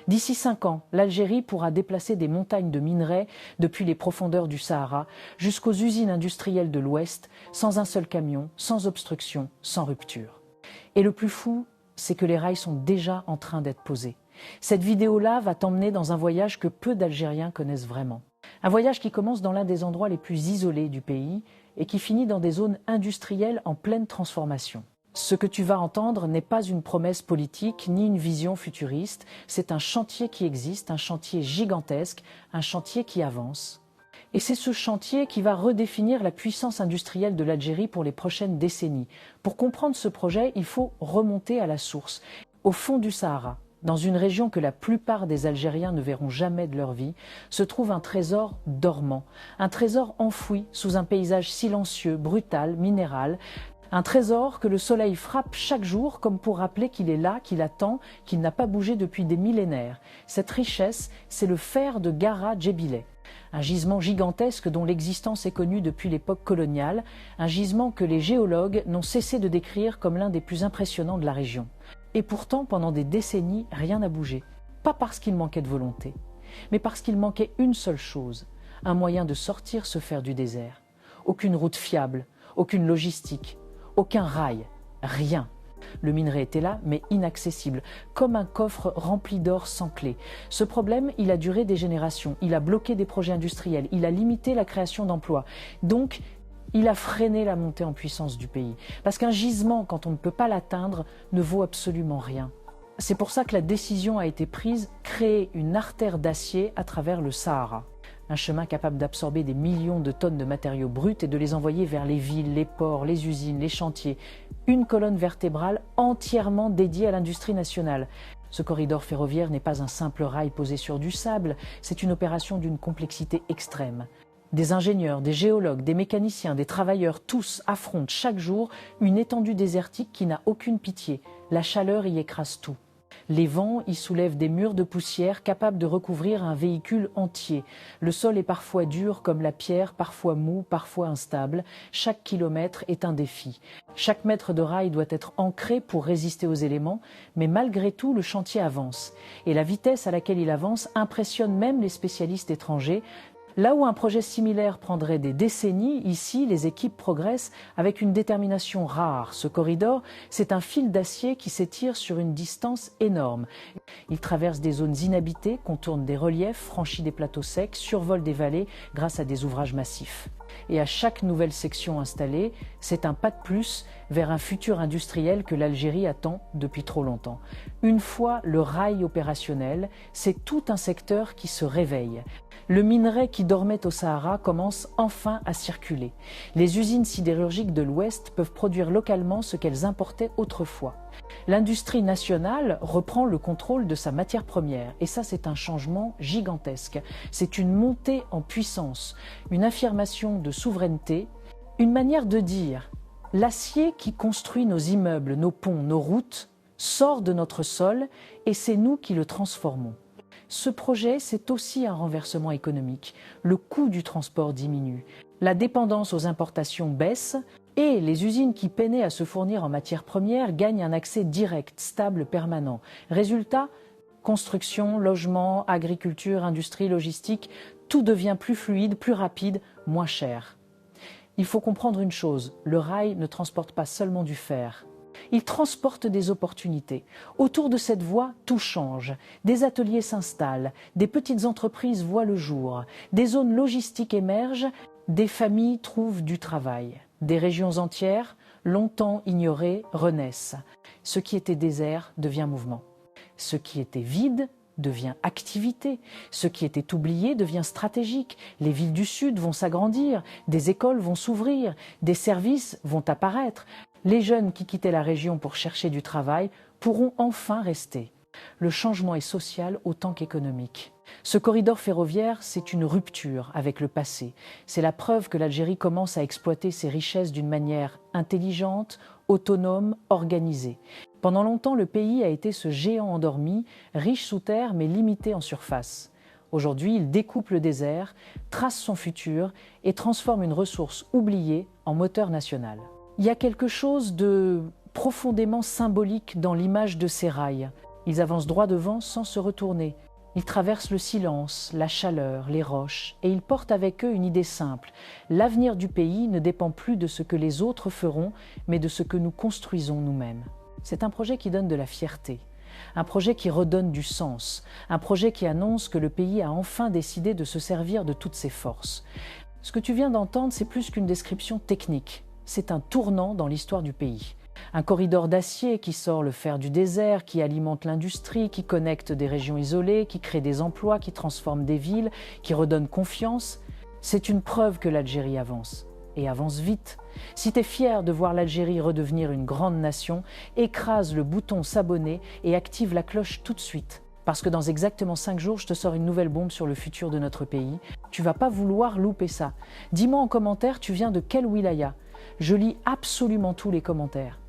D'ici 5 ans, l'Algérie pourra déplacer des montagnes de minerais depuis les profondeurs du Sahara jusqu'aux usines industrielles de l'Ouest, sans un seul camion, sans obstruction, sans rupture. Et le plus fou, c'est que les rails sont déjà en train d'être posés. Cette vidéo-là va t'emmener dans un voyage que peu d'Algériens connaissent vraiment. Un voyage qui commence dans l'un des endroits les plus isolés du pays et qui finit dans des zones industrielles en pleine transformation. Ce que tu vas entendre n'est pas une promesse politique ni une vision futuriste, c'est un chantier qui existe, un chantier gigantesque, un chantier qui avance. Et c'est ce chantier qui va redéfinir la puissance industrielle de l'Algérie pour les prochaines décennies. Pour comprendre ce projet, il faut remonter à la source, au fond du Sahara. Dans une région que la plupart des Algériens ne verront jamais de leur vie, se trouve un trésor dormant, un trésor enfoui sous un paysage silencieux, brutal, minéral, un trésor que le soleil frappe chaque jour comme pour rappeler qu'il est là, qu'il attend, qu'il n'a pas bougé depuis des millénaires. Cette richesse, c'est le fer de Gara Djebileh. Un gisement gigantesque dont l'existence est connue depuis l'époque coloniale, un gisement que les géologues n'ont cessé de décrire comme l'un des plus impressionnants de la région. Et pourtant, pendant des décennies, rien n'a bougé. Pas parce qu'il manquait de volonté, mais parce qu'il manquait une seule chose, un moyen de sortir ce fer du désert. Aucune route fiable, aucune logistique, aucun rail, rien. Le minerai était là, mais inaccessible, comme un coffre rempli d'or sans clé. Ce problème, il a duré des générations, il a bloqué des projets industriels, il a limité la création d'emplois. Donc, il a freiné la montée en puissance du pays. Parce qu'un gisement, quand on ne peut pas l'atteindre, ne vaut absolument rien. C'est pour ça que la décision a été prise, créer une artère d'acier à travers le Sahara. Un chemin capable d'absorber des millions de tonnes de matériaux bruts et de les envoyer vers les villes, les ports, les usines, les chantiers. Une colonne vertébrale entièrement dédiée à l'industrie nationale. Ce corridor ferroviaire n'est pas un simple rail posé sur du sable, c'est une opération d'une complexité extrême. Des ingénieurs, des géologues, des mécaniciens, des travailleurs, tous affrontent chaque jour une étendue désertique qui n'a aucune pitié. La chaleur y écrase tout. Les vents y soulèvent des murs de poussière capables de recouvrir un véhicule entier. Le sol est parfois dur comme la pierre, parfois mou, parfois instable. Chaque kilomètre est un défi. Chaque mètre de rail doit être ancré pour résister aux éléments, mais malgré tout, le chantier avance. Et la vitesse à laquelle il avance impressionne même les spécialistes étrangers. Là où un projet similaire prendrait des décennies, ici, les équipes progressent avec une détermination rare. Ce corridor, c'est un fil d'acier qui s'étire sur une distance énorme. Il traverse des zones inhabitées, contourne des reliefs, franchit des plateaux secs, survole des vallées grâce à des ouvrages massifs. Et à chaque nouvelle section installée, c'est un pas de plus vers un futur industriel que l'Algérie attend depuis trop longtemps. Une fois le rail opérationnel, c'est tout un secteur qui se réveille. Le minerai qui dormait au Sahara commence enfin à circuler. Les usines sidérurgiques de l'Ouest peuvent produire localement ce qu'elles importaient autrefois. L'industrie nationale reprend le contrôle de sa matière première et ça c'est un changement gigantesque. C'est une montée en puissance, une affirmation de souveraineté, une manière de dire l'acier qui construit nos immeubles, nos ponts, nos routes sort de notre sol et c'est nous qui le transformons. Ce projet, c'est aussi un renversement économique. Le coût du transport diminue, la dépendance aux importations baisse et les usines qui peinaient à se fournir en matières premières gagnent un accès direct, stable, permanent. Résultat, construction, logement, agriculture, industrie, logistique, tout devient plus fluide, plus rapide, moins cher. Il faut comprendre une chose, le rail ne transporte pas seulement du fer. Il transporte des opportunités. Autour de cette voie, tout change. Des ateliers s'installent, des petites entreprises voient le jour, des zones logistiques émergent, des familles trouvent du travail. Des régions entières, longtemps ignorées, renaissent. Ce qui était désert devient mouvement. Ce qui était vide devient activité. Ce qui était oublié devient stratégique. Les villes du Sud vont s'agrandir, des écoles vont s'ouvrir, des services vont apparaître. Les jeunes qui quittaient la région pour chercher du travail pourront enfin rester. Le changement est social autant qu'économique. Ce corridor ferroviaire, c'est une rupture avec le passé. C'est la preuve que l'Algérie commence à exploiter ses richesses d'une manière intelligente, autonome, organisée. Pendant longtemps, le pays a été ce géant endormi, riche sous terre mais limité en surface. Aujourd'hui, il découpe le désert, trace son futur et transforme une ressource oubliée en moteur national. Il y a quelque chose de profondément symbolique dans l'image de ces rails. Ils avancent droit devant sans se retourner. Ils traversent le silence, la chaleur, les roches, et ils portent avec eux une idée simple. L'avenir du pays ne dépend plus de ce que les autres feront, mais de ce que nous construisons nous-mêmes. C'est un projet qui donne de la fierté, un projet qui redonne du sens, un projet qui annonce que le pays a enfin décidé de se servir de toutes ses forces. Ce que tu viens d'entendre, c'est plus qu'une description technique. C'est un tournant dans l'histoire du pays. Un corridor d'acier qui sort le fer du désert, qui alimente l'industrie, qui connecte des régions isolées, qui crée des emplois, qui transforme des villes, qui redonne confiance. C'est une preuve que l'Algérie avance, et avance vite. Si tu es fier de voir l'Algérie redevenir une grande nation, écrase le bouton s'abonner et active la cloche tout de suite. Parce que dans exactement 5 jours, je te sors une nouvelle bombe sur le futur de notre pays. Tu vas pas vouloir louper ça. Dis-moi en commentaire, tu viens de quelle wilaya? Je lis absolument tous les commentaires.